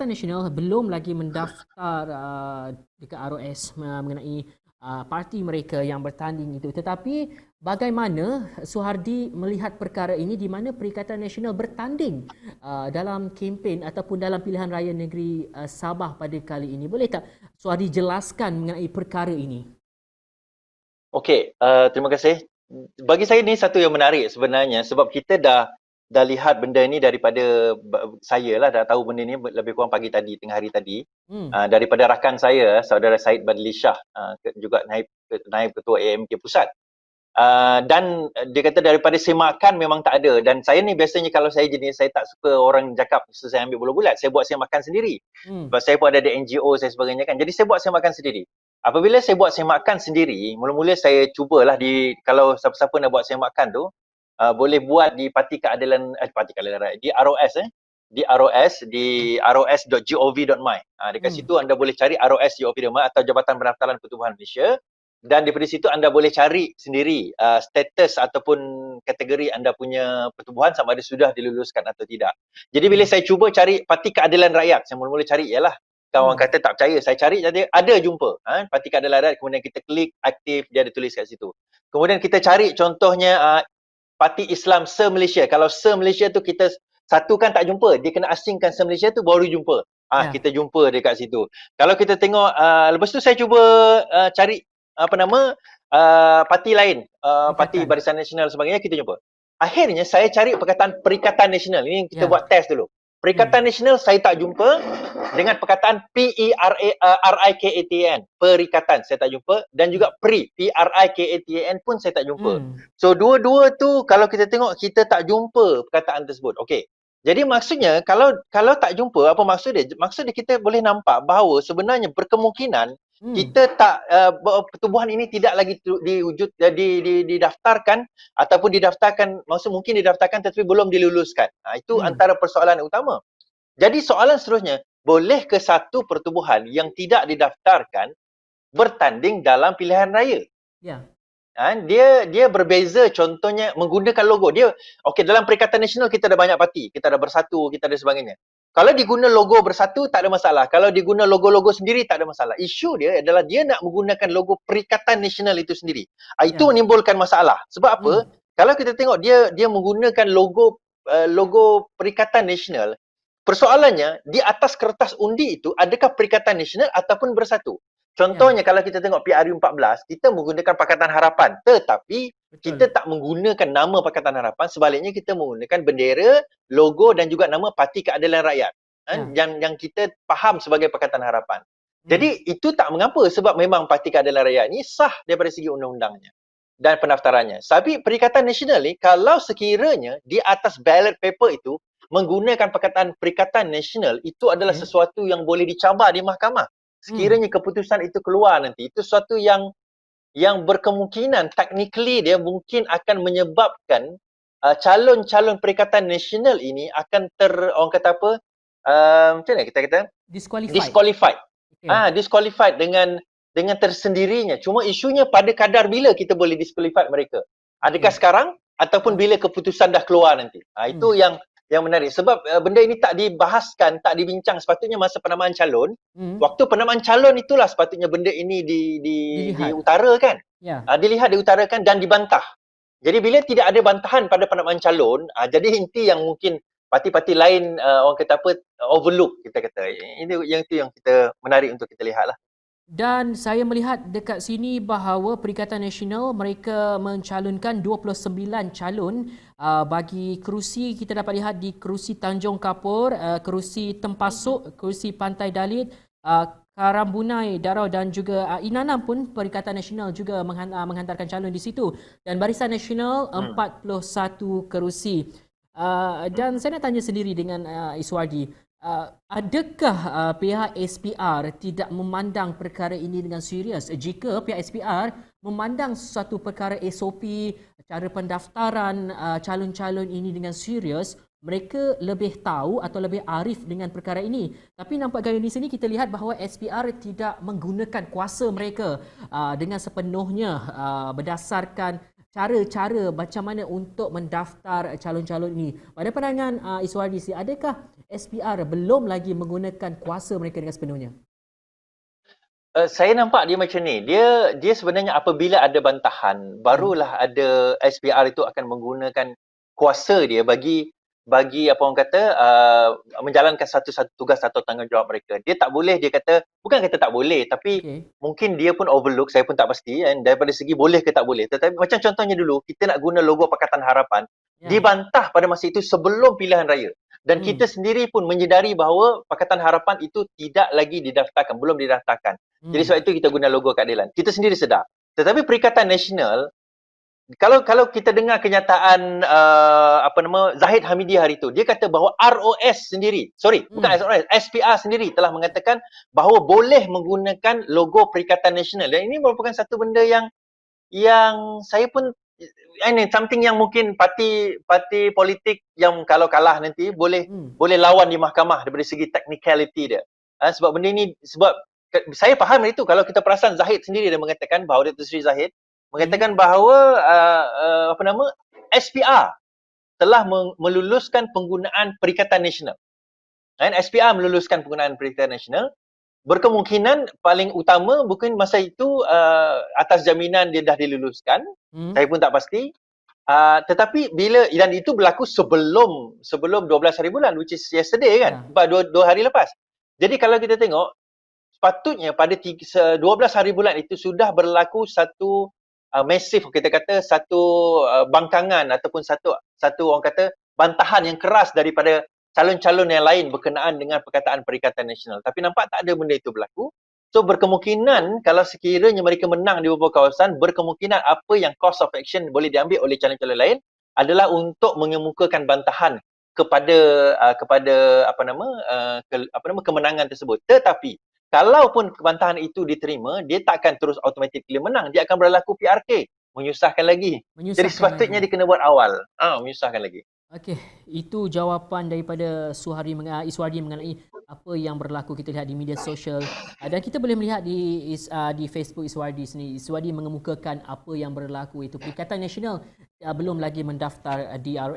Perikatan Nasional belum lagi mendaftar dekat ROS mengenai parti mereka yang bertanding itu. Tetapi bagaimana Suhardi melihat perkara ini di mana Perikatan Nasional bertanding dalam kempen ataupun dalam pilihan raya negeri Sabah pada kali ini? Boleh tak Suhardi jelaskan mengenai perkara ini? Okey, terima kasih. Bagi saya ni satu yang menarik sebenarnya sebab kita dah lihat benda ni daripada saya lah dah tahu benda ni lebih kurang pagi tadi, tengah hari tadi. Hmm. Daripada rakan saya, saudara Said Badli Shah, juga naib ketua AMK Pusat. Dan dia kata daripada semakan memang tak ada, dan saya ni biasanya kalau saya tak suka orang cakap saya ambil bulat-bulat, saya buat semakan sendiri. Hmm. Sebab saya pun ada di NGO saya sebagainya kan. Jadi saya buat semakan sendiri. Apabila saya buat semakan sendiri, mula-mula saya cubalah kalau siapa-siapa nak buat semakan tu, boleh buat di Parti Keadilan Rakyat, di ROS di ros.gov.my. Dekat Hmm. situ anda boleh cari ros.gov.my atau Jabatan Pendaftaran Pertubuhan Malaysia. Dan daripada situ anda boleh cari sendiri status ataupun kategori anda punya pertubuhan sama ada sudah diluluskan atau tidak. Jadi bila saya cuba cari Parti Keadilan Rakyat, saya mula-mula cari ialah kawan kata tak percaya, saya cari jadi ada jumpa Parti Keadilan Rakyat, kemudian kita klik aktif, dia ada tulis kat situ. Kemudian kita cari contohnya Parti Islam Se-Malaysia. Kalau Se-Malaysia tu kita satu kan tak jumpa, dia kena asingkan Se-Malaysia tu baru jumpa. Ya. Kita jumpa dekat situ. Kalau kita tengok lepas tu saya cuba cari parti lain, Parti Perikatan. Barisan Nasional sebagainya, kita jumpa. Akhirnya saya cari Perikatan Nasional. Ini kita Ya. buat test dulu. Perikatan Nasional saya tak jumpa dengan perkataan PERIKATAN, Perikatan saya tak jumpa, dan juga PRIKATAN pun saya tak jumpa. Hmm. So dua-dua tu kalau kita tengok kita tak jumpa perkataan tersebut. Okey. Jadi maksudnya kalau tak jumpa, apa maksud dia? Maksud dia kita boleh nampak bahawa sebenarnya berkemungkinan kita tak pertubuhan ini tidak lagi didaftarkan ataupun didaftarkan, maksud mungkin didaftarkan tetapi belum diluluskan. Itu antara persoalan utama. Jadi soalan seterusnya, boleh ke satu pertubuhan yang tidak didaftarkan bertanding dalam pilihan raya? Ya. Dia berbeza, contohnya menggunakan logo. Okey, dalam Perikatan Nasional kita ada banyak parti, kita ada Bersatu, kita ada sebagainya. Kalau diguna logo Bersatu tak ada masalah. Kalau diguna logo-logo sendiri tak ada masalah. Isu dia adalah dia nak menggunakan logo Perikatan Nasional itu sendiri. Itu Ya. menimbulkan masalah. Sebab apa? Kalau kita tengok dia menggunakan logo Perikatan Nasional, persoalannya di atas kertas undi itu adakah Perikatan Nasional ataupun Bersatu? Contohnya kalau kita tengok PRU14, kita menggunakan Pakatan Harapan, tetapi kita tak menggunakan nama Pakatan Harapan, sebaliknya kita menggunakan bendera, logo dan juga nama Parti Keadilan Rakyat. Yang kita faham sebagai Pakatan Harapan. Jadi itu tak mengapa sebab memang Parti Keadilan Rakyat ni sah daripada segi undang-undangnya dan pendaftarannya. Tapi Perikatan Nasional ni kalau sekiranya di atas ballot paper itu menggunakan perkataan Perikatan Nasional, itu adalah sesuatu yang boleh dicabar di mahkamah. Sekiranya keputusan itu keluar nanti, itu sesuatu yang berkemungkinan technically dia mungkin akan menyebabkan calon-calon Perikatan Nasional ini akan orang kata apa, macam mana kita kata? Disqualified. Disqualified dengan tersendirinya. Cuma isunya pada kadar bila kita boleh disqualified mereka. Adakah sekarang ataupun bila keputusan dah keluar nanti? Itu yang menarik. Sebab benda ini tak dibahaskan, tak dibincang sepatutnya masa penamaan calon. Waktu penamaan calon itulah sepatutnya benda ini diutarakan. Dilihat, diutarakan dan dibantah. Jadi bila tidak ada bantahan pada penamaan calon, jadi inti yang mungkin parti-parti lain orang kata apa, overlook kita kata. Itu yang kita menarik untuk kita lihatlah. Dan saya melihat dekat sini bahawa Perikatan Nasional mereka mencalonkan 29 calon bagi kerusi. Kita dapat lihat di kerusi Tanjung Kapur, kerusi Tempasuk, kerusi Pantai Dalit, Karambunai, Darau dan juga Inanam pun Perikatan Nasional juga menghantarkan calon di situ. Dan Barisan Nasional 41 kerusi. Dan saya nak tanya sendiri dengan Iswardi. Adakah pihak SPR tidak memandang perkara ini dengan serius? Jika pihak SPR memandang sesuatu perkara SOP, cara pendaftaran calon-calon ini dengan serius, mereka lebih tahu atau lebih arif dengan perkara ini. Tapi nampak gaya di sini kita lihat bahawa SPR tidak menggunakan kuasa mereka dengan sepenuhnya berdasarkan cara-cara macam mana untuk mendaftar calon-calon ini. Pada pandangan Iswardi, adakah SPR belum lagi menggunakan kuasa mereka dengan sepenuhnya? Saya nampak dia macam ni. Dia sebenarnya apabila ada bantahan, barulah ada SPR itu akan menggunakan kuasa dia bagi apa orang kata menjalankan satu-satu tugas atau tanggungjawab mereka. Dia tak boleh, dia kata bukan kata tak boleh, tapi Okey. mungkin dia pun overlook, saya pun tak pasti kan, daripada segi boleh ke tak boleh. Tetapi macam contohnya dulu kita nak guna logo Pakatan Harapan, Ya. dibantah pada masa itu sebelum pilihan raya. Dan Hmm. kita sendiri pun menyedari bahawa Pakatan Harapan itu tidak lagi didaftarkan, belum didaftarkan. Jadi sebab itu kita guna logo keadilan. Kita sendiri sedar. Tetapi Perikatan Nasional, kalau kita dengar kenyataan Zahid Hamidi hari itu, dia kata bahawa ROS sendiri, bukan ROS, SPR sendiri telah mengatakan bahawa boleh menggunakan logo Perikatan Nasional. Dan ini merupakan satu benda yang saya pun ini something yang mungkin parti politik yang kalau kalah nanti boleh lawan di mahkamah daripada segi technicality dia. Sebab benda ni, sebab saya faham itu, kalau kita perasan Zahid sendiri dia mengatakan bahawa Datuk Seri Zahid mengatakan bahawa SPR telah meluluskan penggunaan Perikatan Nasional. SPR meluluskan penggunaan Perikatan Nasional. Berkemungkinan paling utama mungkin masa itu atas jaminan dia dah diluluskan. Saya pun tak pasti. Tetapi bila, dan itu berlaku sebelum 12 hari bulan, which is yesterday kan, dua hari lepas. Jadi kalau kita tengok, sepatutnya pada 12 hari bulan itu sudah berlaku satu masif, kita kata satu bangkangan ataupun satu orang kata bantahan yang keras daripada calon-calon yang lain berkenaan dengan perkataan Perikatan Nasional. Tapi nampak tak ada benda itu berlaku. So berkemungkinan kalau sekiranya mereka menang di beberapa kawasan, berkemungkinan apa yang course of action boleh diambil oleh calon-calon lain adalah untuk mengemukakan bantahan kepada kemenangan tersebut. Tetapi kalaupun bantahan itu diterima, dia takkan terus automatically menang. Dia akan berlaku PRK. Menyusahkan lagi. Jadi sepatutnya dia kena buat awal. Menyusahkan lagi. Okey, itu jawapan daripada Iswardi mengenai apa yang berlaku kita lihat di media sosial. Dan kita boleh melihat di Facebook Iswardi sini. Iswardi mengemukakan apa yang berlaku itu. Perikatan Nasional belum lagi mendaftar DRS